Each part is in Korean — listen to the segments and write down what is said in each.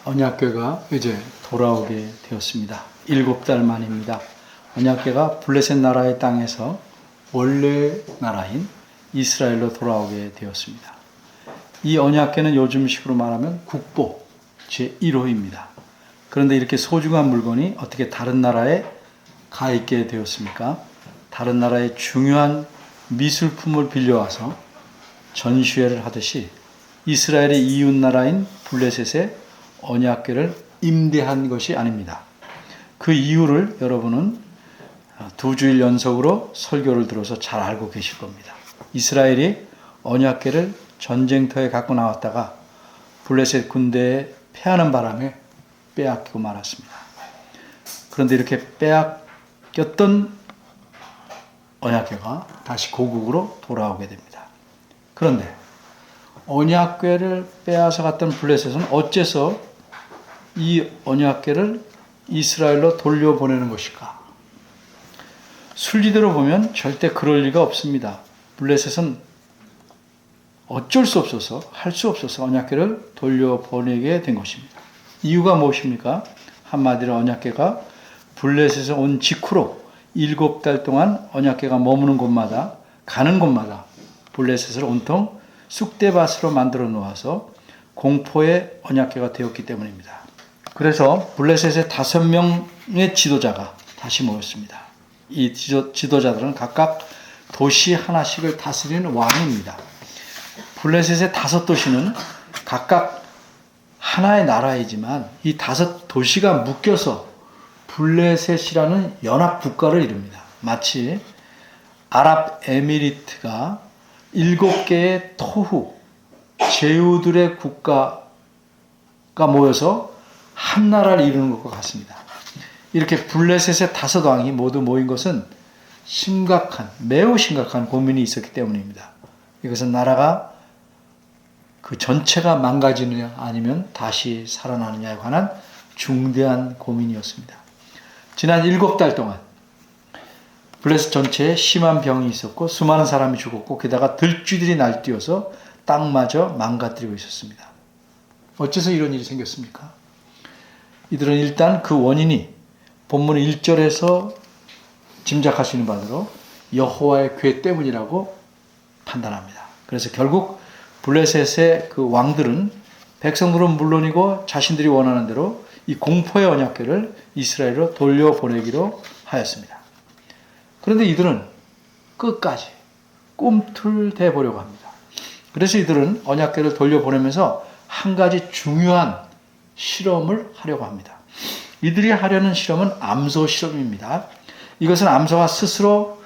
언약궤가 이제 돌아오게 되었습니다. 7달 만입니다. 언약궤가 블레셋 나라의 땅에서 원래 나라인 이스라엘로 돌아오게 되었습니다. 이 언약궤는 요즘식으로 말하면 국보 제1호입니다. 그런데 이렇게 소중한 물건이 어떻게 다른 나라에 가 있게 되었습니까? 다른 나라의 중요한 미술품을 빌려와서 전시회를 하듯이 이스라엘의 이웃 나라인 블레셋의 언약궤를 임대한 것이 아닙니다. 그 이유를 여러분은 2주일 연속으로 설교를 들어서 잘 알고 계실 겁니다. 이스라엘이 언약궤를 전쟁터에 갖고 나왔다가 블레셋 군대에 패하는 바람에 빼앗기고 말았습니다. 그런데 이렇게 빼앗겼던 언약궤가 다시 고국으로 돌아오게 됩니다. 그런데 언약궤를 빼앗아 갔던 블레셋은 어째서 이 언약궤를 이스라엘로 돌려보내는 것일까? 순리대로 보면 절대 그럴 리가 없습니다. 블레셋은 어쩔 수 없어서, 할 수 없어서 언약궤를 돌려보내게 된 것입니다. 이유가 무엇입니까? 한마디로 언약궤가 블레셋에 온 직후로 7달 동안 언약궤가 머무는 곳마다, 가는 곳마다 블레셋을 온통 쑥대밭으로 만들어 놓아서 공포의 언약궤가 되었기 때문입니다. 그래서 블레셋의 5명의 지도자가 다시 모였습니다. 이 지도자들은 각각 도시 하나씩을 다스리는 왕입니다. 블레셋의 5도시는 각각 하나의 나라이지만 이 5도시가 묶여서 블레셋이라는 연합 국가를 이룹니다. 마치 아랍에미리트가 7개의 토후, 제후들의 국가가 모여서 한 나라를 이루는 것과 같습니다. 이렇게 블레셋의 5왕이 모두 모인 것은 매우 심각한 고민이 있었기 때문입니다. 이것은 나라가 그 전체가 망가지느냐 아니면 다시 살아나느냐에 관한 중대한 고민이었습니다. 지난 7달 동안 블레셋 전체에 심한 병이 있었고 수많은 사람이 죽었고 게다가 들쥐들이 날뛰어서 땅마저 망가뜨리고 있었습니다. 어째서 이런 일이 생겼습니까? 이들은 일단 그 원인이 본문 1절에서 짐작할 수 있는 바대로 여호와의 궤 때문이라고 판단합니다. 그래서 결국 블레셋의 그 왕들은 백성들은 물론이고 자신들이 원하는 대로 이 공포의 언약궤를 이스라엘로 돌려보내기로 하였습니다. 그런데 이들은 끝까지 꿈틀대 보려고 합니다. 그래서 이들은 언약궤를 돌려보내면서 한 가지 중요한 실험을 하려고 합니다. 이들이 하려는 실험은 암소 실험입니다. 이것은 암소가 스스로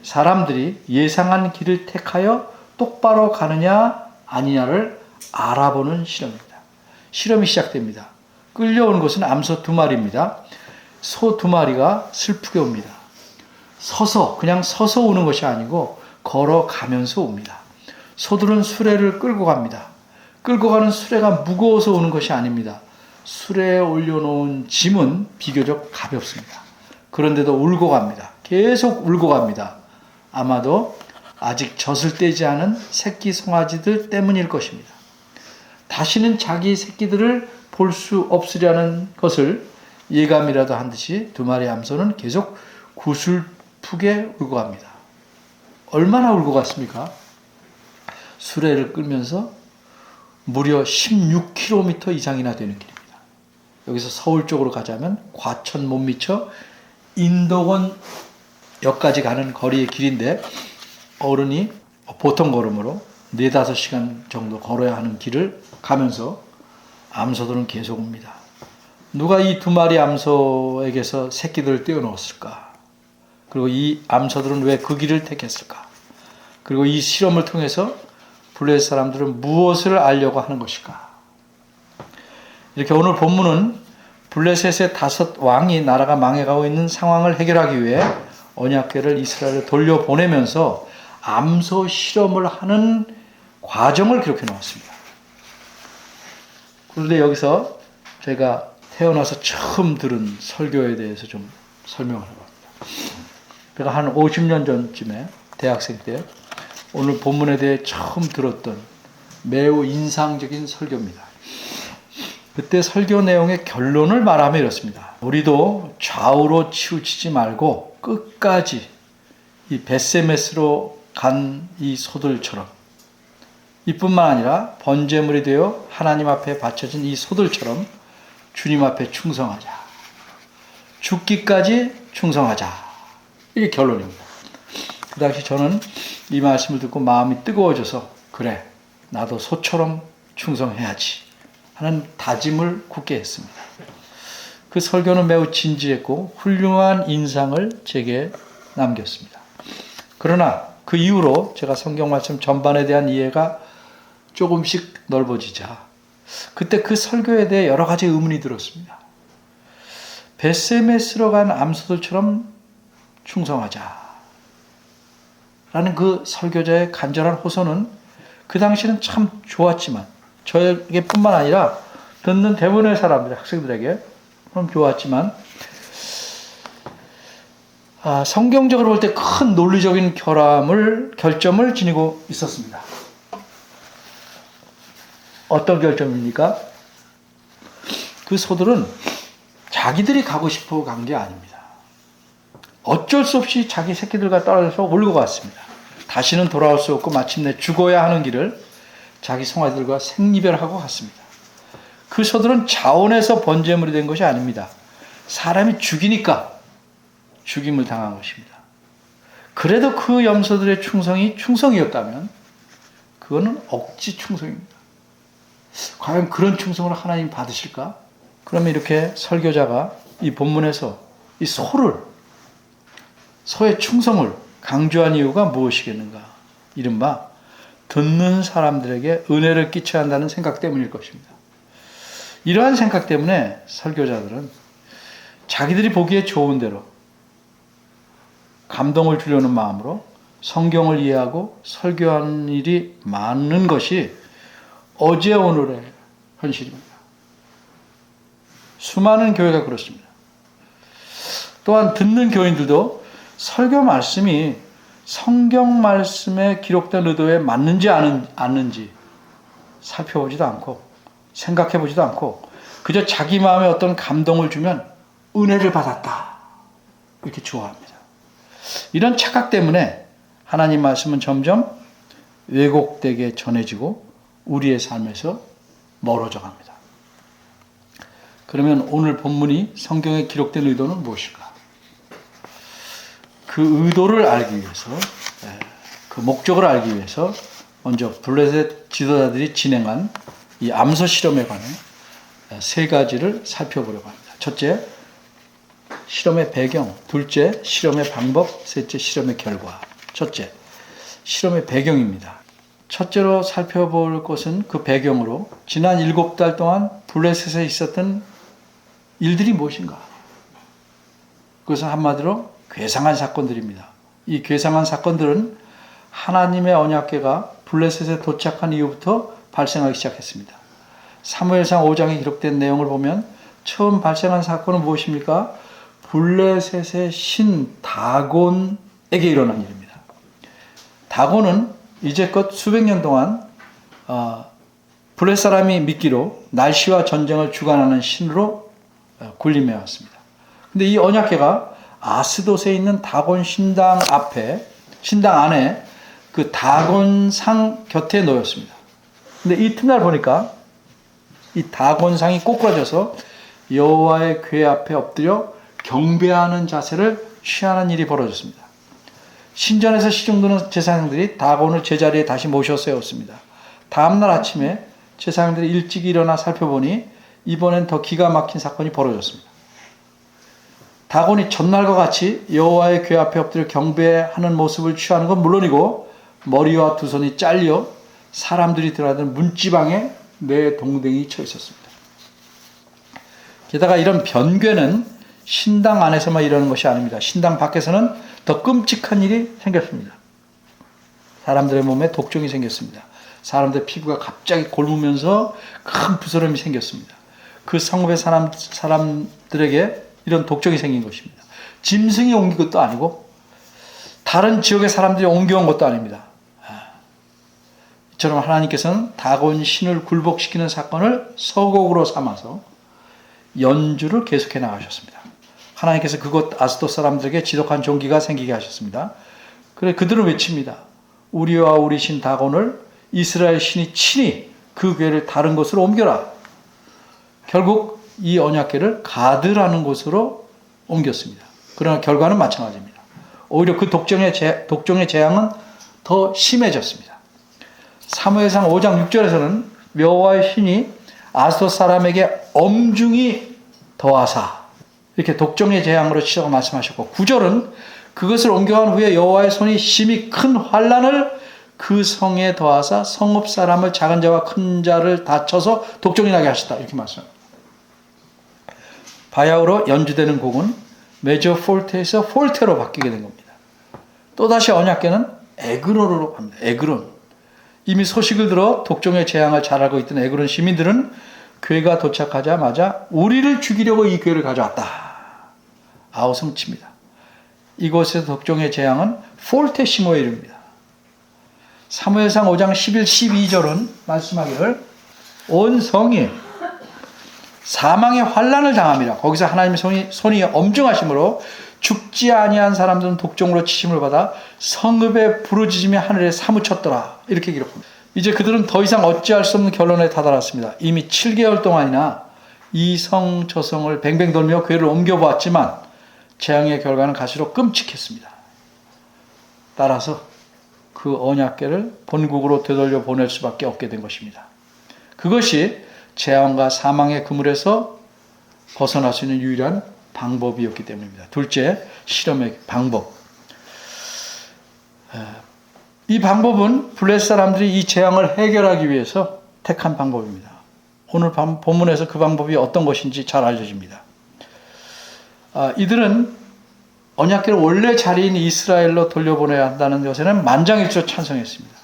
사람들이 예상한 길을 택하여 똑바로 가느냐 아니냐를 알아보는 실험입니다. 실험이 시작됩니다. 끌려오는 것은 암소 2마리입니다. 소 2마리가 슬프게 옵니다. 그냥 서서 오는 것이 아니고 걸어가면서 옵니다. 소들은 수레를 끌고 갑니다. 끌고 가는 수레가 무거워서 오는 것이 아닙니다. 수레에 올려놓은 짐은 비교적 가볍습니다. 그런데도 울고 갑니다. 계속 울고 갑니다. 아마도 아직 젖을 떼지 않은 새끼 송아지들 때문일 것입니다. 다시는 자기 새끼들을 볼 수 없으려는 것을 예감이라도 한 듯이 2마리 암소는 계속 구슬프게 울고 갑니다. 얼마나 울고 갔습니까? 수레를 끌면서 무려 16km 이상이나 되는 길입니다. 여기서 서울 쪽으로 가자면 과천 못 미쳐 인덕원역까지 가는 거리의 길인데 어른이 보통 걸음으로 4-5시간 정도 걸어야 하는 길을 가면서 암소들은 계속 옵니다. 누가 이 2마리 암소에게서 새끼들을 떼어놓았을까? 그리고 이 암소들은 왜 그 길을 택했을까? 그리고 이 실험을 통해서 블레셋 사람들은 무엇을 알려고 하는 것일까? 이렇게 오늘 본문은 블레셋의 5왕이 나라가 망해가고 있는 상황을 해결하기 위해 언약궤를 이스라엘에 돌려보내면서 암소 실험을 하는 과정을 기록해 놓았습니다. 그런데 여기서 제가 태어나서 처음 들은 설교에 대해서 좀 설명을 해봅니다. 제가 한 50년 전쯤에 대학생 때 오늘 본문에 대해 처음 들었던 매우 인상적인 설교입니다. 그때 설교 내용의 결론을 말하면 이렇습니다. 우리도 좌우로 치우치지 말고 끝까지 이 벳세메스로 간 이 소들처럼, 이뿐만 아니라 번제물이 되어 하나님 앞에 바쳐진 이 소들처럼 주님 앞에 충성하자. 죽기까지 충성하자. 이게 결론입니다. 그 당시 저는 이 말씀을 듣고 마음이 뜨거워져서, 그래, 나도 소처럼 충성해야지 하는 다짐을 굳게 했습니다. 그 설교는 매우 진지했고 훌륭한 인상을 제게 남겼습니다. 그러나 그 이후로 제가 성경 말씀 전반에 대한 이해가 조금씩 넓어지자 그때 그 설교에 대해 여러 가지 의문이 들었습니다. 벳세메스로 간 암소들처럼 충성하자 라는 그 설교자의 간절한 호소는 그 당시는 참 좋았지만, 저에게 뿐만 아니라 듣는 대부분의 사람들, 학생들에게 그럼 좋았지만, 성경적으로 볼 때 큰 논리적인 결점을 지니고 있었습니다. 어떤 결점입니까? 그 소들은 자기들이 가고 싶어 간 게 아닙니다. 어쩔 수 없이 자기 새끼들과 떨어져서 울고 갔습니다. 다시는 돌아올 수 없고 마침내 죽어야 하는 길을 자기 송아지들과 생이별하고 갔습니다. 그 소들은 자원해서 번제물이 된 것이 아닙니다. 사람이 죽이니까 죽임을 당한 것입니다. 그래도 그 염소들의 충성이 충성이었다면 그거는 억지 충성입니다. 과연 그런 충성을 하나님 받으실까? 그러면 이렇게 설교자가 이 본문에서 이 소의 충성을 강조한 이유가 무엇이겠는가? 이른바 듣는 사람들에게 은혜를 끼쳐야 한다는 생각 때문일 것입니다. 이러한 생각 때문에 설교자들은 자기들이 보기에 좋은 대로 감동을 주려는 마음으로 성경을 이해하고 설교하는 일이 많은 것이 어제 오늘의 현실입니다. 수많은 교회가 그렇습니다. 또한 듣는 교인들도 설교 말씀이 성경 말씀에 기록된 의도에 맞는지 않는지 살펴보지도 않고 생각해보지도 않고 그저 자기 마음에 어떤 감동을 주면 은혜를 받았다 이렇게 좋아합니다. 이런 착각 때문에 하나님 말씀은 점점 왜곡되게 전해지고 우리의 삶에서 멀어져 갑니다. 그러면 오늘 본문이 성경에 기록된 의도는 무엇일까? 그 의도를 알기 위해서, 그 목적을 알기 위해서 먼저 블레셋 지도자들이 진행한 이 암소 실험에 관해 세 가지를 살펴보려고 합니다. 첫째, 실험의 배경. 둘째, 실험의 방법. 셋째, 실험의 결과. 첫째, 실험의 배경입니다. 첫째로 살펴볼 것은 그 배경으로 지난 7달 동안 블레셋에 있었던 일들이 무엇인가? 그것은 한마디로 괴상한 사건들입니다. 이 괴상한 사건들은 하나님의 언약궤가 블레셋에 도착한 이후부터 발생하기 시작했습니다. 사무엘상 5장에 기록된 내용을 보면 처음 발생한 사건은 무엇입니까? 블레셋의 신 다곤에게 일어난 일입니다. 다곤은 이제껏 수백 년 동안 블레셋 사람이 믿기로 날씨와 전쟁을 주관하는 신으로 군림해 왔습니다. 근데 이 언약궤가 아스돗에 있는 다곤 신당 안에 그 다곤상 곁에 놓였습니다. 근데 이튿날 보니까 이 다곤상이 꼬꾸라져서 여호와의 궤 앞에 엎드려 경배하는 자세를 취하는 일이 벌어졌습니다. 신전에서 시중드는 제사장들이 다곤을 제자리에 다시 모셔 세웠습니다. 다음날 아침에 제사장들이 일찍 일어나 살펴보니 이번엔 더 기가 막힌 사건이 벌어졌습니다. 다곤이 전날과 같이 여호와의 궤 앞에 엎드려 경배하는 모습을 취하는 건 물론이고 머리와 두 손이 잘려 사람들이 들어가던 문지방에 내 동댕이 쳐 있었습니다. 게다가 이런 변괴는 신당 안에서만 일어나는 것이 아닙니다. 신당 밖에서는 더 끔찍한 일이 생겼습니다. 사람들의 몸에 독종이 생겼습니다. 사람들의 피부가 갑자기 곪으면서 큰 부스럼이 생겼습니다. 그 성읍의 사람들에게 이런 독종이 생긴 것입니다. 짐승이 옮긴 것도 아니고 다른 지역의 사람들이 옮겨온 것도 아닙니다. 이처럼 하나님께서는 다곤 신을 굴복시키는 사건을 서곡으로 삼아서 연주를 계속해 나가셨습니다. 하나님께서 그곳 아스돗 사람들에게 지독한 종기가 생기게 하셨습니다. 그래 그들은 외칩니다. 우리와 우리 신 다곤을 이스라엘 신이 친히 그 궤를 다른 곳으로 옮겨라. 결국 이 언약궤를 가드라는 곳으로 옮겼습니다. 그러나 결과는 마찬가지입니다. 오히려 그 독종의 재앙은 더 심해졌습니다. 사무엘상 5장 6절에서는 여호와의 신이 아스돗 사람에게 엄중히 더하사 이렇게 독종의 재앙으로 치자고 말씀하셨고 9절은 그것을 옮겨간 후에 여호와의 손이 심히 큰 환난을 그 성에 더하사 성읍 사람을 작은 자와 큰 자를 다쳐서 독종이 나게 하셨다 이렇게 말씀합니다. 바야흐로 연주되는 곡은 메저 폴테에서 폴테로 바뀌게 된 겁니다. 또다시 언약궤는 에그론으로 갑니다. 에그론. 이미 소식을 들어 독종의 재앙을 잘 알고 있던 에그론 시민들은 궤가 도착하자마자 우리를 죽이려고 이 궤를 가져왔다. 아우성칩니다. 이곳에서 독종의 재앙은 폴테시모에 이릅니다. 사무엘상 5장 11, 12절은 말씀하기를 온 성이 사망의 환난을 당함이라. 거기서 하나님의 손이 엄중하심으로 죽지 아니한 사람들은 독종으로 치심을 받아 성읍의 부르짖음이 하늘에 사무쳤더라. 이렇게 기록합니다. 이제 그들은 더 이상 어찌할 수 없는 결론에 다다랐습니다. 이미 7개월 동안이나 이 성 저 성을 뱅뱅 돌며 궤를 옮겨보았지만 재앙의 결과는 갈수록 끔찍했습니다. 따라서 그 언약궤를 본국으로 되돌려 보낼 수밖에 없게 된 것입니다. 그것이 재앙과 사망의 그물에서 벗어날 수 있는 유일한 방법이었기 때문입니다. 둘째, 실험의 방법. 이 방법은 블레셋 사람들이 이 재앙을 해결하기 위해서 택한 방법입니다. 오늘 본문에서 그 방법이 어떤 것인지 잘 알려집니다. 이들은 언약궤를 원래 자리인 이스라엘로 돌려보내야 한다는 것에는 만장일치로 찬성했습니다.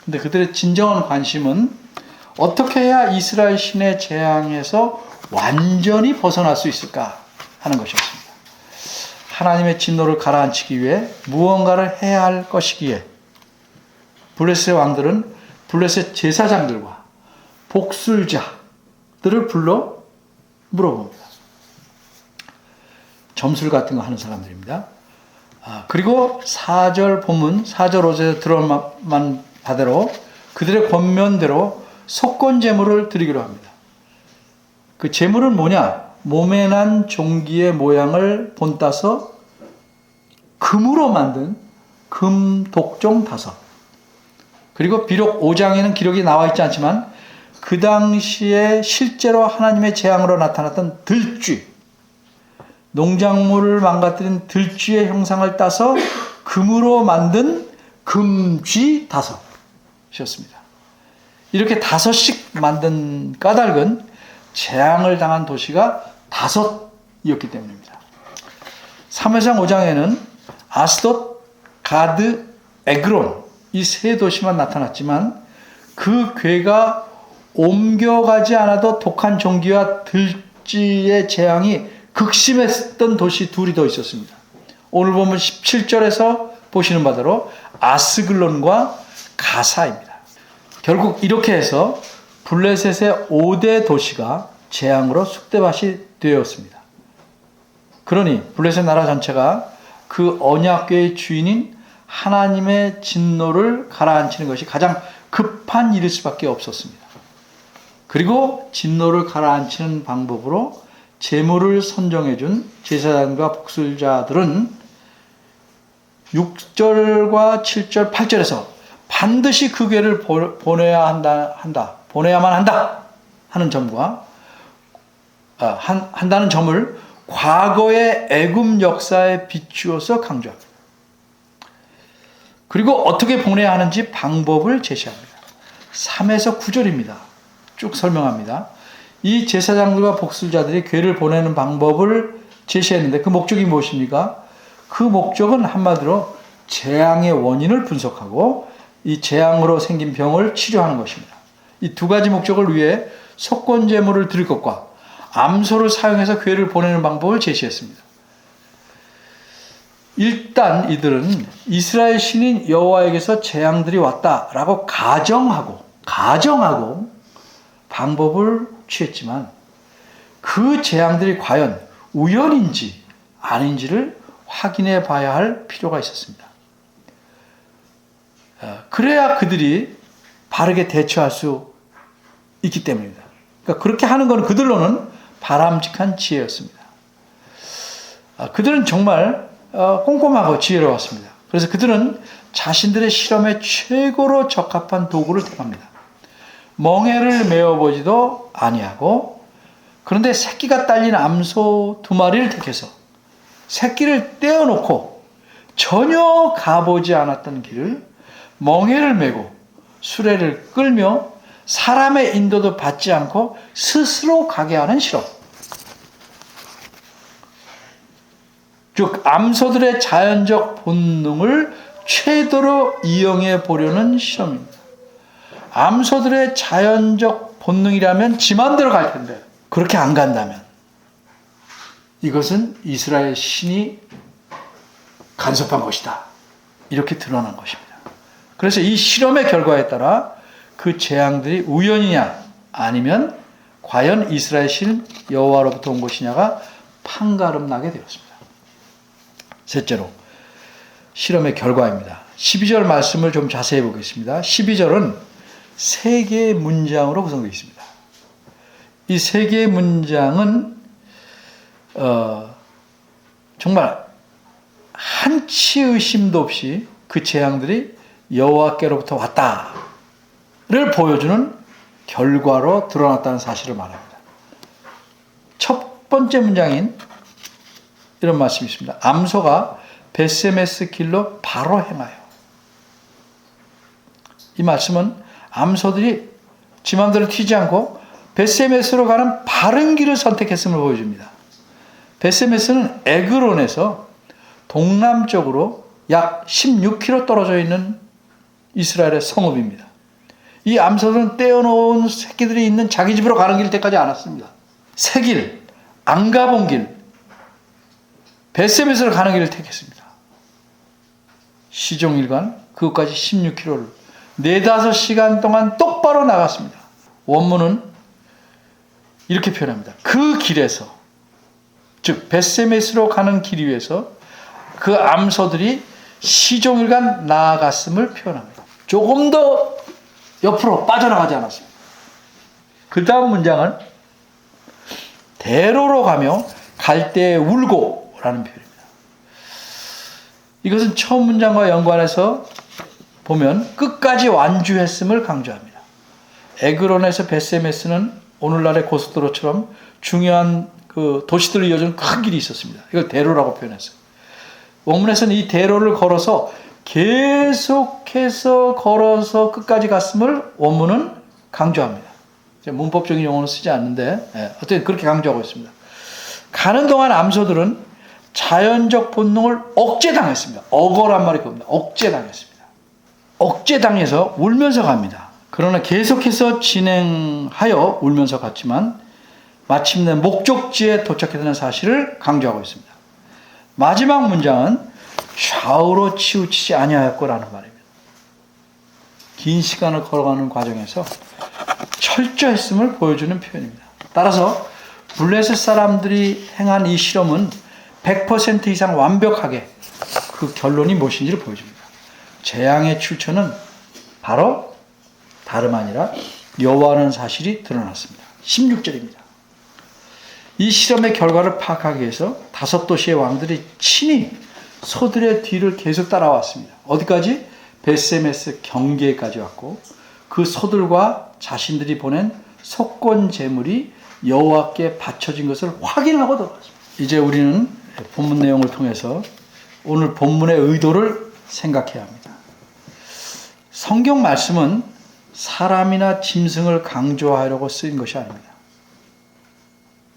그런데 그들의 진정한 관심은 어떻게 해야 이스라엘 신의 재앙에서 완전히 벗어날 수 있을까 하는 것이었습니다. 하나님의 진노를 가라앉히기 위해 무언가를 해야 할 것이기에 블레셋의 왕들은 블레셋 제사장들과 복술자들을 불러 물어봅니다. 점술 같은 거 하는 사람들입니다. 그리고 4절 본문 4절 5절에 들어만 바대로 그들의 권면대로 속건 제물을 드리기로 합니다. 그 제물은 뭐냐? 몸에 난 종기의 모양을 본따서 금으로 만든 금 독종 5. 그리고 비록 5장에는 기록이 나와 있지 않지만 그 당시에 실제로 하나님의 재앙으로 나타났던 들쥐, 농작물을 망가뜨린 들쥐의 형상을 따서 금으로 만든 금쥐 5이었습니다. 이렇게 5씩 만든 까닭은 재앙을 당한 도시가 5이었기 때문입니다. 사무엘상 5장에는 아스돗, 가드, 에그론 이 3도시만 나타났지만 그 궤가 옮겨가지 않아도 독한 종기와 들쥐의 재앙이 극심했던 도시 2이 더 있었습니다. 오늘 보면 17절에서 보시는 바대로 아스글론과 가사입니다. 결국 이렇게 해서 블레셋의 5대 도시가 재앙으로 쑥대밭이 되었습니다. 그러니 블레셋 나라 전체가 그 언약궤의 주인인 하나님의 진노를 가라앉히는 것이 가장 급한 일일 수밖에 없었습니다. 그리고 진노를 가라앉히는 방법으로 제물을 선정해 준 제사장과 복술자들은 6절과 7절, 8절에서 반드시 그 궤를 보내야만 한다 하는 점과 한다는 점을 과거의 애굽 역사에 비추어서 강조합니다. 그리고 어떻게 보내야 하는지 방법을 제시합니다. 3에서 9절입니다. 쭉 설명합니다. 이 제사장들과 복술자들이 궤를 보내는 방법을 제시했는데 그 목적이 무엇입니까? 그 목적은 한마디로 재앙의 원인을 분석하고 이 재앙으로 생긴 병을 치료하는 것입니다. 이 2가지 목적을 위해 속건제물을 드릴 것과 암소를 사용해서 궤를 보내는 방법을 제시했습니다. 일단 이들은 이스라엘 신인 여호와에게서 재앙들이 왔다라고 가정하고 방법을 취했지만 그 재앙들이 과연 우연인지 아닌지를 확인해 봐야 할 필요가 있었습니다. 그래야 그들이 바르게 대처할 수 있기 때문입니다. 그러니까 그렇게 하는 것은 그들로는 바람직한 지혜였습니다. 그들은 정말 꼼꼼하고 지혜로웠습니다. 그래서 그들은 자신들의 실험에 최고로 적합한 도구를 택합니다. 멍에를 메어보지도 아니하고 그런데 새끼가 딸린 암소 2마리를 택해서 새끼를 떼어놓고 전혀 가보지 않았던 길을 멍에를 메고 수레를 끌며 사람의 인도도 받지 않고 스스로 가게 하는 실험. 즉 암소들의 자연적 본능을 최대로 이용해 보려는 실험입니다. 암소들의 자연적 본능이라면 지 맘대로 갈 텐데 그렇게 안 간다면 이것은 이스라엘 신이 간섭한 것이다. 이렇게 드러난 것입니다. 그래서 이 실험의 결과에 따라 그 재앙들이 우연이냐 아니면 과연 이스라엘 신 여호와로부터 온 것이냐가 판가름 나게 되었습니다. 셋째로 실험의 결과입니다. 12절 말씀을 좀 자세히 보겠습니다. 12절은 3개의 문장으로 구성되어 있습니다. 이 3개의 문장은 정말 한치 의심도 없이 그 재앙들이 여호와께로부터 왔다를 보여주는 결과로 드러났다는 사실을 말합니다. 첫 번째 문장인 이런 말씀이 있습니다. 암소가 벳세메스 길로 바로 행하여. 이 말씀은 암소들이 지 맘대로 튀지 않고 벳세메스로 가는 바른 길을 선택했음을 보여줍니다. 벳세메스는 에그론에서 동남쪽으로 약 16km 떨어져 있는 이스라엘의 성읍입니다. 이 암소들은 떼어놓은 새끼들이 있는 자기 집으로 가는 길 때까지 않았습니다. 새 길, 안 가본 길, 벳세메스로 가는 길을 택했습니다. 시종일관 그것까지 16km를 4-5시간 동안 똑바로 나갔습니다. 원문은 이렇게 표현합니다. 그 길에서, 즉 벳세메스로 가는 길 위에서 그 암소들이 시종일관 나아갔음을 표현합니다. 조금 더 옆으로 빠져나가지 않았습니다. 그 다음 문장은 대로로 가며 갈대에 울고 라는 표현입니다. 이것은 처음 문장과 연관해서 보면 끝까지 완주했음을 강조합니다. 에그론에서 벳세메스는 오늘날의 고속도로처럼 중요한 그 도시들을 이어주는 큰 길이 있었습니다. 이걸 대로라고 표현했어요. 원문에서는 이 대로를 걸어서 계속해서 걸어서 끝까지 갔음을 원문은 강조합니다. 문법적인 용어는 쓰지 않는데 어쨌든 그렇게 강조하고 있습니다. 가는 동안 암소들은 자연적 본능을 억제당했습니다. 억어란 말이 그겁니다. 억제당했습니다. 억제당해서 울면서 갑니다. 그러나 계속해서 진행하여 울면서 갔지만 마침내 목적지에 도착했다는 사실을 강조하고 있습니다. 마지막 문장은 좌우로 치우치지 아니하였고라는 말입니다. 긴 시간을 걸어가는 과정에서 철저했음을 보여주는 표현입니다. 따라서 블레셋 사람들이 행한 이 실험은 100% 이상 완벽하게 그 결론이 무엇인지를 보여줍니다. 재앙의 출처는 바로 다름 아니라 여호와라는 사실이 드러났습니다. 16절입니다. 이 실험의 결과를 파악하기 위해서 5도시의 왕들이 친히 소들의 뒤를 계속 따라왔습니다. 어디까지? 벳세메스 경계까지 왔고 그 소들과 자신들이 보낸 속건 제물이 여호와께 바쳐진 것을 확인하고 들어갔습니다. 이제 우리는 본문 내용을 통해서 오늘 본문의 의도를 생각해야 합니다. 성경 말씀은 사람이나 짐승을 강조하려고 쓰인 것이 아닙니다.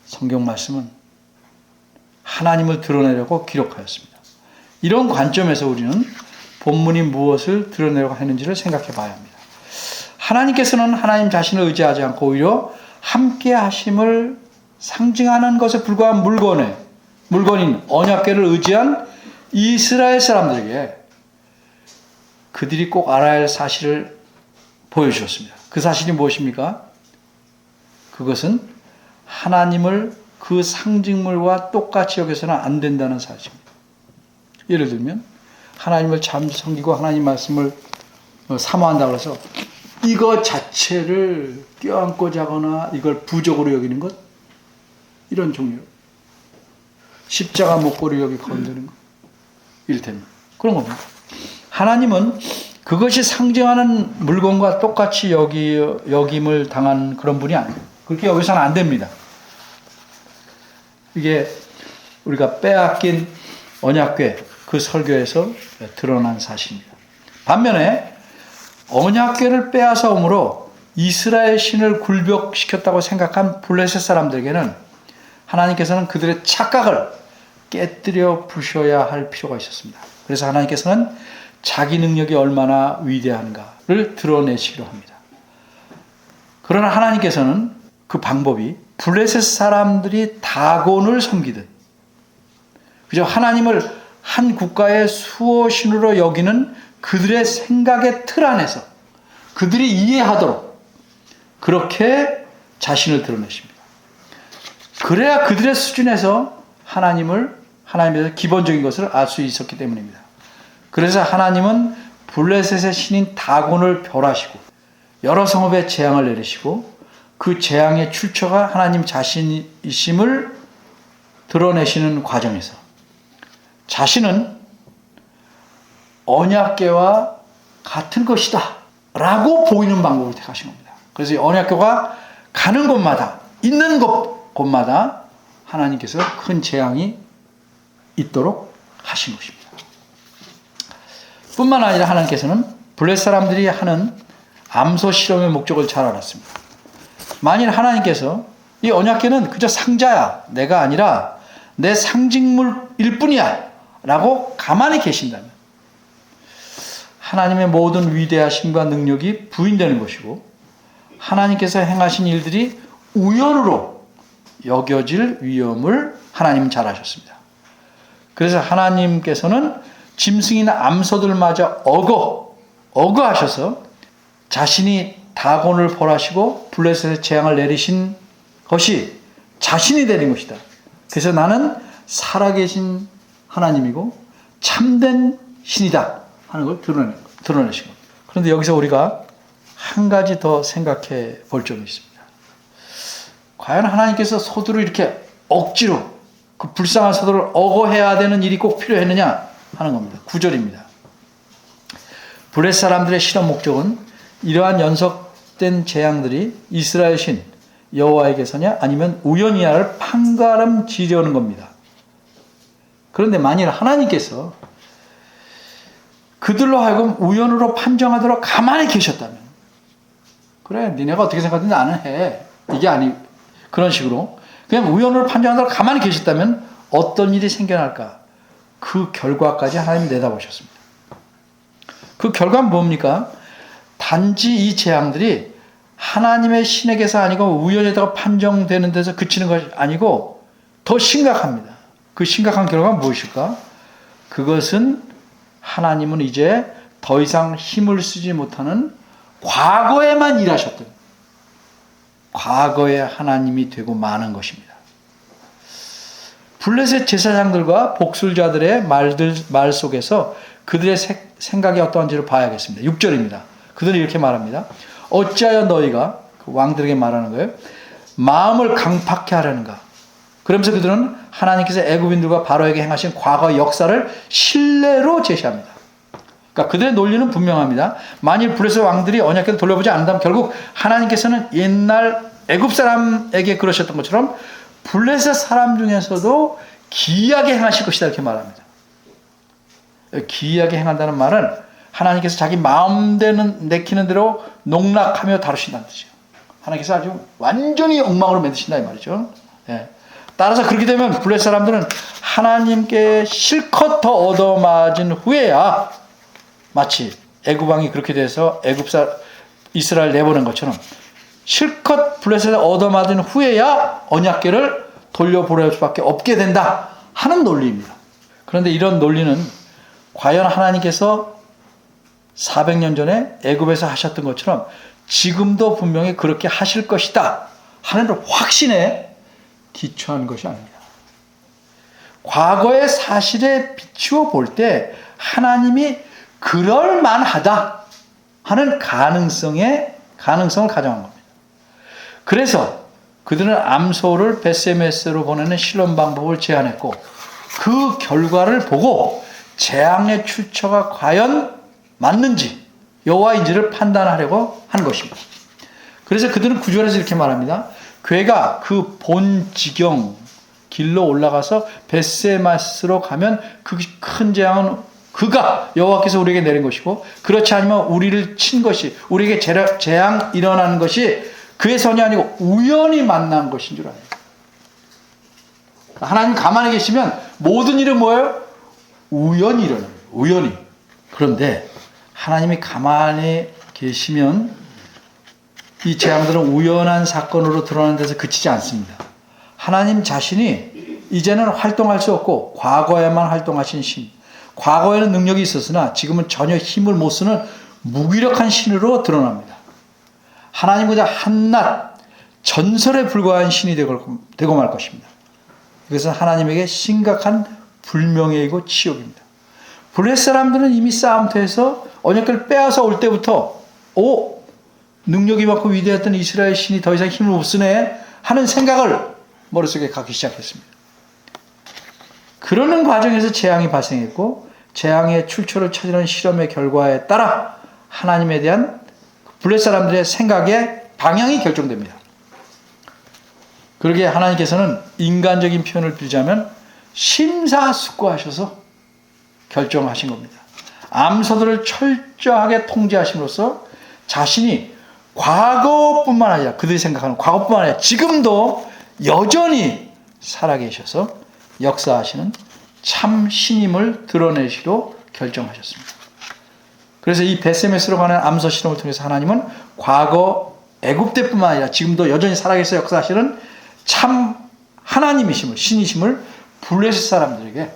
성경 말씀은 하나님을 드러내려고 기록하였습니다. 이런 관점에서 우리는 본문이 무엇을 드러내려고 했는지를 생각해 봐야 합니다. 하나님께서는 하나님 자신을 의지하지 않고 오히려 함께 하심을 상징하는 것에 불과한 물건인 언약궤를 의지한 이스라엘 사람들에게 그들이 꼭 알아야 할 사실을 보여주셨습니다. 그 사실이 무엇입니까? 그것은 하나님을 그 상징물과 똑같이 여겨서는 안 된다는 사실입니다. 예를 들면 하나님을 참 섬기고 하나님 말씀을 사모한다고 해서 이거 자체를 껴안고 자거나 이걸 부적으로 여기는 것, 이런 종류. 십자가 목걸이 여기 건드는 것, 이를테면 그런 겁니다. 하나님은 그것이 상징하는 물건과 똑같이 여김을 당한 그런 분이 아니에요. 그렇게 여기서는 안 됩니다. 이게 우리가 빼앗긴 언약궤 그 설교에서 드러난 사실입니다. 반면에 언약궤를 빼앗아 오므로 이스라엘 신을 굴복시켰다고 생각한 블레셋 사람들에게는 하나님께서는 그들의 착각을 깨뜨려 부셔야 할 필요가 있었습니다. 그래서 하나님께서는 자기 능력이 얼마나 위대한가를 드러내시기로 합니다. 그러나 하나님께서는 그 방법이 블레셋 사람들이 다곤을 섬기듯 그저 하나님을 한 국가의 수호신으로 여기는 그들의 생각의 틀 안에서 그들이 이해하도록 그렇게 자신을 드러내십니다. 그래야 그들의 수준에서 하나님에서 기본적인 것을 알 수 있었기 때문입니다. 그래서 하나님은 블레셋의 신인 다곤을 멸하시고 여러 성읍에 재앙을 내리시고 그 재앙의 출처가 하나님 자신이심을 드러내시는 과정에서 자신은 언약궤와 같은 것이다 라고 보이는 방법을 택하신 겁니다. 그래서 언약궤가 가는 곳마다 있는 곳마다 하나님께서 큰 재앙이 있도록 하신 것입니다. 뿐만 아니라 하나님께서는 블레셋 사람들이 하는 암소 실험의 목적을 잘 알았습니다. 만일 하나님께서 이 언약궤는 그저 상자야, 내가 아니라 내 상징물일 뿐이야 라고 가만히 계신다면 하나님의 모든 위대하심과 능력이 부인되는 것이고 하나님께서 행하신 일들이 우연으로 여겨질 위험을 하나님은 잘 아셨습니다. 그래서 하나님께서는 짐승이나 암소들마저 억어하셔서 자신이 다곤을 벌하시고 블레셋의 재앙을 내리신 것이 자신이 내린 것이다. 그래서 나는 살아계신 하나님이고 참된 신이다 하는 걸 드러내신 겁니다. 그런데 여기서 우리가 한 가지 더 생각해 볼 점이 있습니다. 과연 하나님께서 소들을 이렇게 억지로 그 불쌍한 소들을 억어해야 되는 일이 꼭 필요했느냐 하는 겁니다. 9절입니다. 블레셋 사람들의 실험 목적은 이러한 연속된 재앙들이 이스라엘 신 여호와에게서냐 아니면 우연이야를 판가름지려는 겁니다. 그런데 만일 하나님께서 그들로 하여금 우연으로 판정하도록 가만히 계셨다면 그래 니네가 어떻게 생각하든지 나는 해 이게 아니 그런 식으로 그냥 우연으로 판정하도록 가만히 계셨다면 어떤 일이 생겨날까 그 결과까지 하나님이 내다보셨습니다. 그 결과는 뭡니까? 단지 이 재앙들이 하나님의 신에게서 아니고 우연에다가 판정되는 데서 그치는 것이 아니고 더 심각합니다. 그 심각한 결과가 무엇일까? 그것은 하나님은 이제 더 이상 힘을 쓰지 못하는 과거에만 일하셨던 과거의 하나님이 되고 마는 것입니다. 블레셋 제사장들과 복술자들의 말 속에서 그들의 생각이 어떠한지를 봐야겠습니다. 6절입니다. 그들은 이렇게 말합니다. 어찌하여 너희가 그 왕들에게 말하는 거예요. 마음을 강팍해 하려는가. 그러면서 그들은 하나님께서 애굽인들과 바로에게 행하신 과거 역사를 신뢰로 제시합니다. 그러니까 그들의 논리는 분명합니다. 만일 블레셋 왕들이 언약궤를 돌려보지 않는다면 결국 하나님께서는 옛날 애굽 사람에게 그러셨던 것처럼 블레셋 사람 중에서도 기이하게 행하실 것이다 이렇게 말합니다. 기이하게 행한다는 말은 하나님께서 자기 마음대로 내키는 대로 농락하며 다루신다는 뜻이에요. 하나님께서 아주 완전히 엉망으로 만드신다 이 말이죠. 예. 따라서 그렇게 되면 블레셋 사람들은 하나님께 실컷 더 얻어맞은 후에야 마치 애굽 왕이 그렇게 돼서 이스라엘 내보낸 것처럼 실컷 블레셋에 얻어맞은 후에야 언약궤를 돌려보낼 수밖에 없게 된다 하는 논리입니다. 그런데 이런 논리는 과연 하나님께서 400년 전에 애굽에서 하셨던 것처럼 지금도 분명히 그렇게 하실 것이다 하는 확신에 기초한 것이 아닙니다. 과거의 사실에 비추어 볼 때 하나님이 그럴 만하다 하는 가능성을 가정한 겁니다. 그래서 그들은 암소를 베세메스로 보내는 실험 방법을 제안했고 그 결과를 보고 재앙의 출처가 과연 맞는지 여호와인지를 판단하려고 한 것입니다. 그래서 그들은 9절에서 이렇게 말합니다. 괴가 그 본 지경 길로 올라가서 베세메스로 가면 그 큰 재앙은 그가 여호와께서 우리에게 내린 것이고 그렇지 않으면 우리를 친 것이 우리에게 재앙 일어나는 것이 그의 선이 아니고 우연히 만난 것인 줄 알아요. 하나님 가만히 계시면 모든 일은 뭐예요? 우연히 일어나요. 우연히. 그런데 하나님이 가만히 계시면 이 재앙들은 우연한 사건으로 드러나는 데서 그치지 않습니다. 하나님 자신이 이제는 활동할 수 없고 과거에만 활동하신 신. 과거에는 능력이 있었으나 지금은 전혀 힘을 못 쓰는 무기력한 신으로 드러납니다. 하나님보다 한낱 전설에 불과한 신이 되고 말 것입니다. 이것은 하나님에게 심각한 불명예이고 치욕입니다. 블레셋 사람들은 이미 싸움터에서 언약궤를 빼앗아 올 때부터 능력이 많고 위대했던 이스라엘 신이 더 이상 힘을 못 쓰네 하는 생각을 머릿속에 갖기 시작했습니다. 그러는 과정에서 재앙이 발생했고 재앙의 출처를 찾으는 실험의 결과에 따라 하나님에 대한 블레셋 사람들의 생각의 방향이 결정됩니다. 그러기에 하나님께서는 인간적인 표현을 빌자면 심사숙고하셔서 결정하신 겁니다. 암소들을 철저하게 통제하심으로써 자신이 과거뿐만 아니라 그들이 생각하는 과거뿐만 아니라 지금도 여전히 살아계셔서 역사하시는 참 신임을 드러내시로 결정하셨습니다. 그래서 이 베세메스로 가는 암소 실험을 통해서 하나님은 과거 애굽 때뿐만 아니라 지금도 여전히 살아계셔 역사하시는 참 하나님이심을 신이심을 블레셋 사람들에게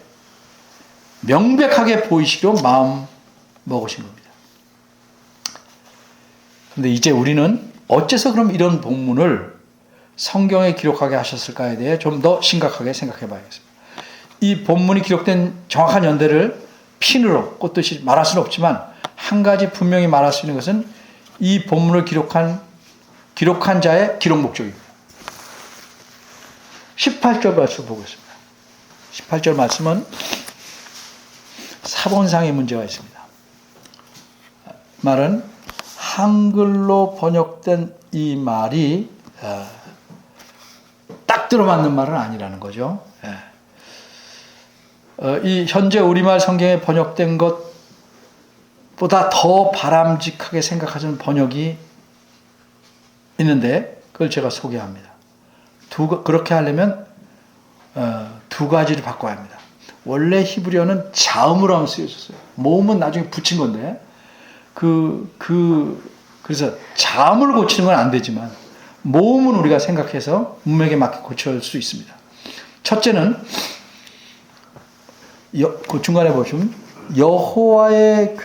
명백하게 보이시기로 마음 먹으신 겁니다. 그런데 이제 우리는 어째서 그럼 이런 본문을 성경에 기록하게 하셨을까에 대해 좀 더 심각하게 생각해 봐야겠습니다. 이 본문이 기록된 정확한 연대를 핀으로 꽂듯이 말할 수는 없지만 한 가지 분명히 말할 수 있는 것은 이 본문을 기록한 자의 기록 목적입니다. 18절 말씀 보겠습니다. 18절 말씀은 사본상의 문제가 있습니다. 말은 한글로 번역된 이 말이 딱 들어맞는 말은 아니라는 거죠. 이 현재 우리말 성경에 번역된 것보다 더 바람직하게 생각하는 번역이 있는데 그걸 제가 소개합니다. 그렇게 하려면 두 가지를 바꿔야 합니다. 원래 히브리어는 자음으로 쓰여졌어요. 모음은 나중에 붙인 건데 그래서 자음을 고치는 건 안 되지만 모음은 우리가 생각해서 문맥에 맞게 고칠 수 있습니다. 첫째는 그 중간에 보시면 여호와의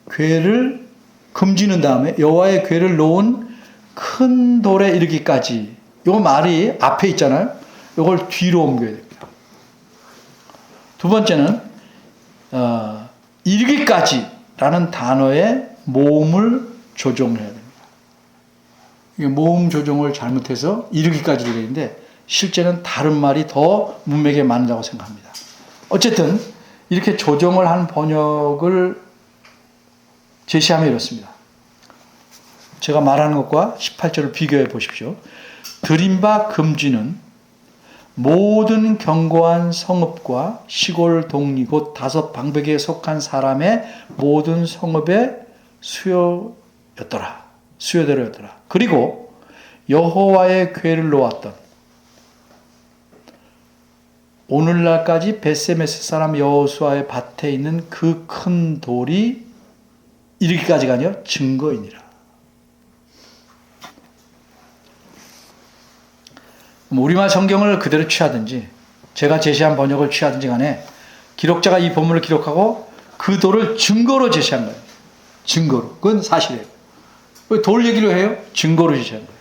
궤를 금지는 다음에 여호와의 궤를 놓은 큰 돌에 이르기까지 요 말이 앞에 있잖아요. 요걸 뒤로 옮겨야 됩니다. 두 번째는 이르기까지라는 단어의 모음을 조정을 해야 됩니다. 이게 모음 조정을 잘못해서 이르기까지로 되어 있는데 실제는 다른 말이 더 문맥에 맞는다고 생각합니다. 어쨌든 이렇게 조정을 한 번역을 제시하면 이렇습니다. 제가 말하는 것과 18절을 비교해 보십시오. 드린 바 금지는 모든 견고한 성읍과 시골 동리 곧 5 방백에 속한 사람의 모든 성읍의 수요대로였더라. 그리고 여호와의 궤를 놓았던 오늘날까지 베세메스 사람 여호수아의 밭에 있는 그 큰 돌이 이르기까지가 아니요 증거이니라. 우리말 성경을 그대로 취하든지 제가 제시한 번역을 취하든지 간에 기록자가 이 본문을 기록하고 그 돌을 증거로 제시한 거예요. 증거로. 그건 사실이에요. 왜 돌 얘기를 해요? 증거로 제시한 거예요.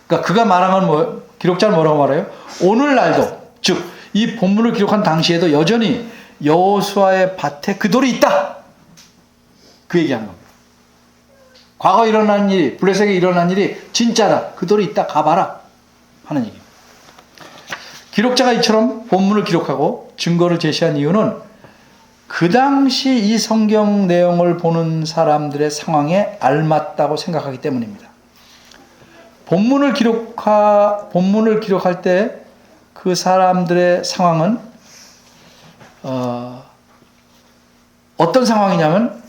그러니까 그가 말하면 기록자는 뭐라고 말해요? 오늘날도, 즉 이 본문을 기록한 당시에도 여전히 여호수아의 밭에 그 돌이 있다. 그 얘기한 겁니다. 과거 일어난 일이, 블레셋에 일어난 일이 진짜다. 그 돌이 있다. 가봐라. 하는 얘기입니다. 기록자가 이처럼 본문을 기록하고 증거를 제시한 이유는 그 당시 이 성경 내용을 보는 사람들의 상황에 알맞다고 생각하기 때문입니다. 본문을 기록할 때 그 사람들의 상황은 어떤 상황이냐면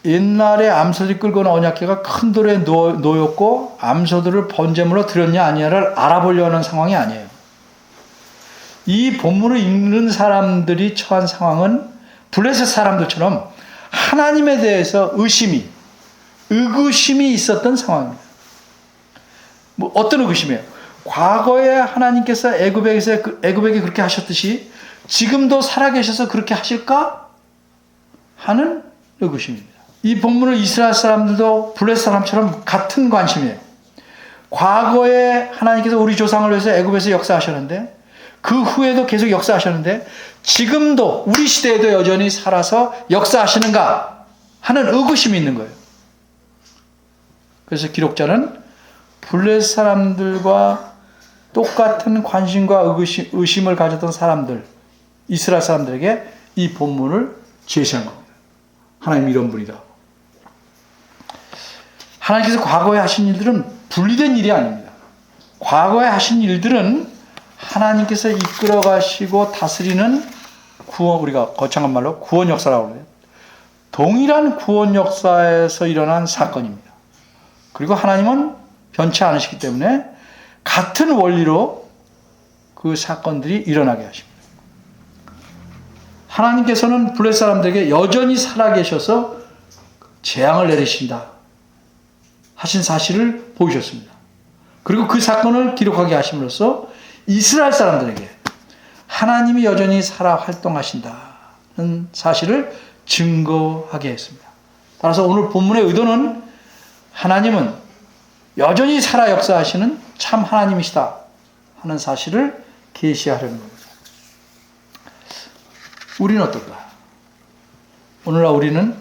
옛날에 암소들이 끌고 온 언약궤가 큰 돌에 놓였고 암소들을 번제물로 드렸냐 아니냐를 알아보려 하는 상황이 아니에요. 이 본문을 읽는 사람들이 처한 상황은 블레셋 사람들처럼 하나님에 대해서 의구심이 있었던 상황입니다. 뭐 어떤 의구심이에요? 과거에 하나님께서 애굽에게 그렇게 하셨듯이 지금도 살아계셔서 그렇게 하실까? 하는 의구심입니다. 이 본문을 이스라엘 사람들도 블레셋 사람처럼 같은 관심이에요. 과거에 하나님께서 우리 조상을 위해서 애굽에서 역사하셨는데 그 후에도 계속 역사하셨는데 지금도 우리 시대에도 여전히 살아서 역사하시는가 하는 의구심이 있는 거예요. 그래서 기록자는 블레셋 사람들과 똑같은 관심과 의심을 가졌던 사람들, 이스라엘 사람들에게 이 본문을 제시한 겁니다. 하나님 이런 분이다. 하나님께서 과거에 하신 일들은 분리된 일이 아닙니다. 과거에 하신 일들은 하나님께서 이끌어 가시고 다스리는 구원, 우리가 거창한 말로 구원 역사라고 그래요. 동일한 구원 역사에서 일어난 사건입니다. 그리고 하나님은 변치 않으시기 때문에 같은 원리로 그 사건들이 일어나게 하십니다. 하나님께서는 블레셋 사람들에게 여전히 살아계셔서 재앙을 내리신다 하신 사실을 보이셨습니다. 그리고 그 사건을 기록하게 하심으로써 이스라엘 사람들에게 하나님이 여전히 살아 활동하신다는 사실을 증거하게 했습니다. 따라서 오늘 본문의 의도는 하나님은 여전히 살아 역사하시는 참 하나님이시다 하는 사실을 계시하려는 겁니다. 우리는 어떨까? 오늘날 우리는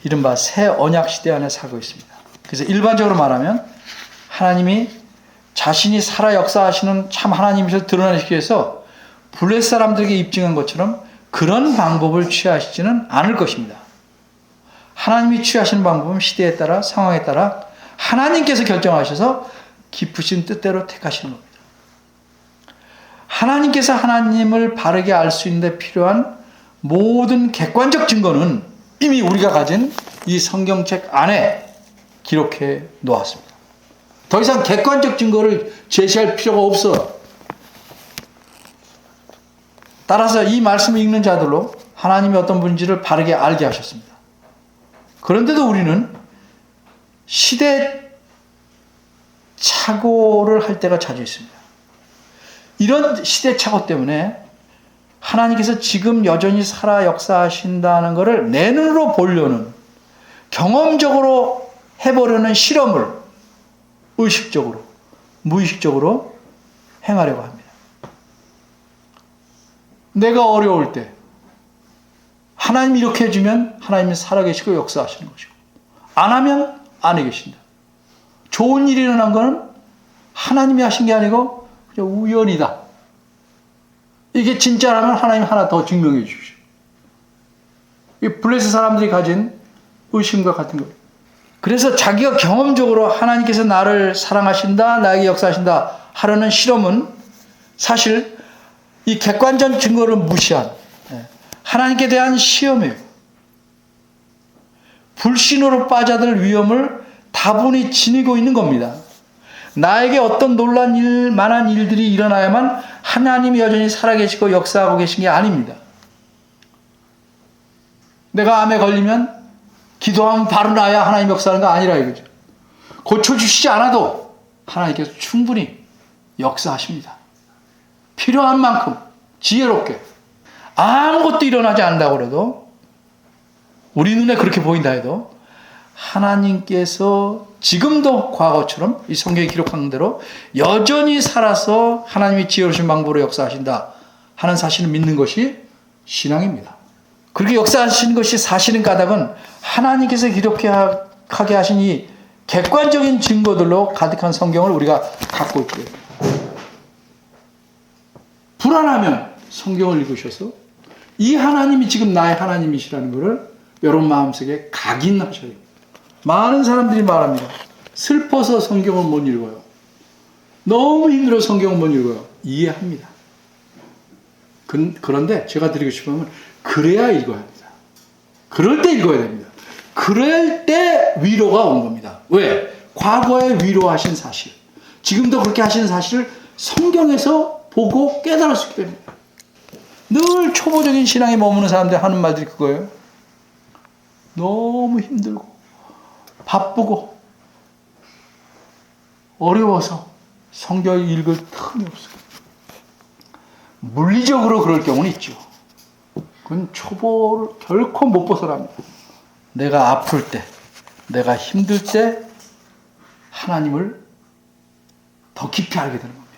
이른바 새 언약 시대 안에 살고 있습니다. 그래서 일반적으로 말하면 하나님이 자신이 살아 역사하시는 참 하나님이시를 드러내기 위해서 블레셋 사람들에게 입증한 것처럼 그런 방법을 취하시지는 않을 것입니다. 하나님이 취하시는 방법은 시대에 따라 상황에 따라 하나님께서 결정하셔서 깊으신 뜻대로 택하시는 겁니다. 하나님께서 하나님을 바르게 알 수 있는 데 필요한 모든 객관적 증거는 이미 우리가 가진 이 성경책 안에 기록해 놓았습니다. 더 이상 객관적 증거를 제시할 필요가 없어. 따라서 이 말씀을 읽는 자들로 하나님이 어떤 분인지를 바르게 알게 하셨습니다. 그런데도 우리는 시대 착오를 할 때가 자주 있습니다. 이런 시대 착오 때문에 하나님께서 지금 여전히 살아 역사하신다는 것을 내 눈으로 보려는 경험적으로 해보려는 실험을 의식적으로, 무의식적으로 행하려고 합니다. 내가 어려울 때 하나님이 이렇게 해주면 하나님이 살아계시고 역사하시는 것이고 안 하면 안 해 계신다. 좋은 일이 일어난 것은 하나님이 하신 게 아니고 그냥 우연이다. 이게 진짜라면 하나님 하나 더 증명해 주십시오. 이 블레셋 사람들이 가진 의심과 같은 거예요. 그래서 자기가 경험적으로 하나님께서 나를 사랑하신다, 나에게 역사하신다 하려는 실험은 사실 이 객관적 증거를 무시한 하나님께 대한 시험이에요. 불신으로 빠져들 위험을 다분히 지니고 있는 겁니다. 나에게 어떤 놀랄 만한 일들이 일어나야만 하나님이 여전히 살아계시고 역사하고 계신 게 아닙니다. 내가 암에 걸리면 기도하면 바로 나야 하나님 역사하는 거 아니라 이거죠. 고쳐주시지 않아도 하나님께서 충분히 역사하십니다. 필요한 만큼 지혜롭게 아무것도 일어나지 않는다고 그래도 우리 눈에 그렇게 보인다 해도 하나님께서 지금도 과거처럼 이 성경에 기록한 대로 여전히 살아서 하나님이 지혜로우신 방법으로 역사하신다 하는 사실을 믿는 것이 신앙입니다. 그렇게 역사하시는 것이 사실인 까닭은 하나님께서 기록하게 하신 이 객관적인 증거들로 가득한 성경을 우리가 갖고 있기 때문에 불안하면 성경을 읽으셔서 이 하나님이 지금 나의 하나님이시라는 것을 여러분 마음속에 각인하셔야 됩니다. 많은 사람들이 말합니다. 슬퍼서 성경을 못 읽어요. 너무 힘들어 성경을 못 읽어요. 이해합니다. 그런데 제가 드리고 싶은 건 그래야 읽어야 합니다. 그럴 때 읽어야 됩니다. 그럴 때 위로가 온 겁니다. 왜? 과거에 위로하신 사실, 지금도 그렇게 하시는 사실을 성경에서 보고 깨달을 수 있기 때문입니다. 늘 초보적인 신앙에 머무는 사람들이 하는 말들이 그거예요. 너무 힘들고 바쁘고 어려워서 성경을 읽을 틈이 없어요. 물리적으로 그럴 경우는 있죠. 그건 초보를 결코 못 벗어납니다. 내가 아플 때, 내가 힘들 때 하나님을 더 깊이 알게 되는 겁니다.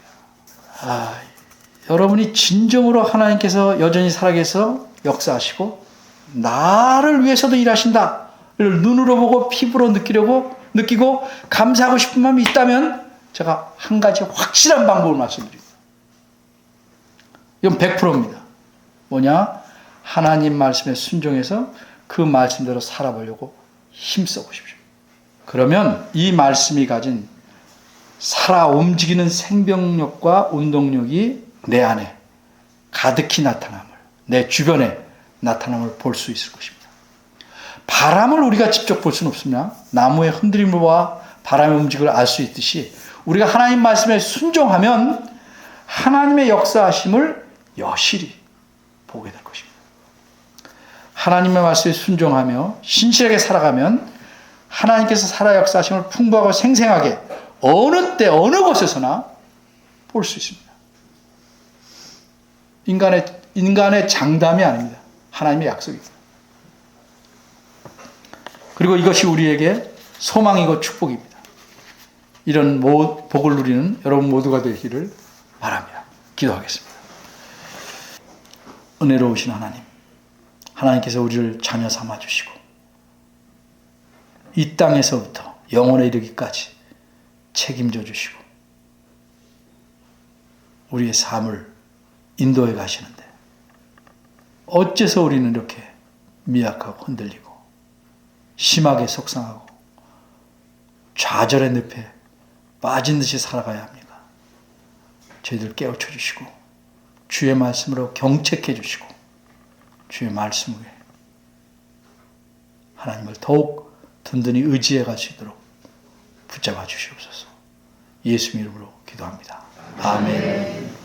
여러분이 진정으로 하나님께서 여전히 살아계셔서 역사하시고 나를 위해서도 일하신다 를 눈으로 보고 피부로 느끼고 감사하고 싶은 마음이 있다면 제가 한 가지 확실한 방법을 말씀드립니다. 이건 100%입니다. 뭐냐? 하나님 말씀에 순종해서 그 말씀대로 살아보려고 힘써 보십시오. 그러면 이 말씀이 가진 살아 움직이는 생명력과 운동력이 내 안에 가득히 나타남을, 내 주변에 나타남을 볼 수 있을 것입니다. 바람을 우리가 직접 볼 수는 없습니다. 나무의 흔들림과 바람의 움직임을 알 수 있듯이 우리가 하나님 말씀에 순종하면 하나님의 역사하심을 여실히 보게 될 것입니다. 하나님의 말씀에 순종하며 신실하게 살아가면 하나님께서 살아 역사하심을 풍부하고 생생하게 어느 때 어느 곳에서나 볼 수 있습니다. 인간의 장담이 아닙니다. 하나님의 약속입니다. 그리고 이것이 우리에게 소망이고 축복입니다. 이런 복을 누리는 여러분 모두가 되기를 바랍니다. 기도하겠습니다. 은혜로우신 하나님, 하나님께서 우리를 자녀 삼아주시고 이 땅에서부터 영원에 이르기까지 책임져 주시고 우리의 삶을 인도해 가시는데 어째서 우리는 이렇게 미약하고 흔들리고 심하게 속상하고 좌절의 늪에 빠진 듯이 살아가야 합니까? 저희들 깨우쳐 주시고 주의 말씀으로 경책해 주시고 주의 말씀 위에 하나님을 더욱 든든히 의지해 갈 수 있도록 붙잡아 주시옵소서. 예수 이름으로 기도합니다. 아멘.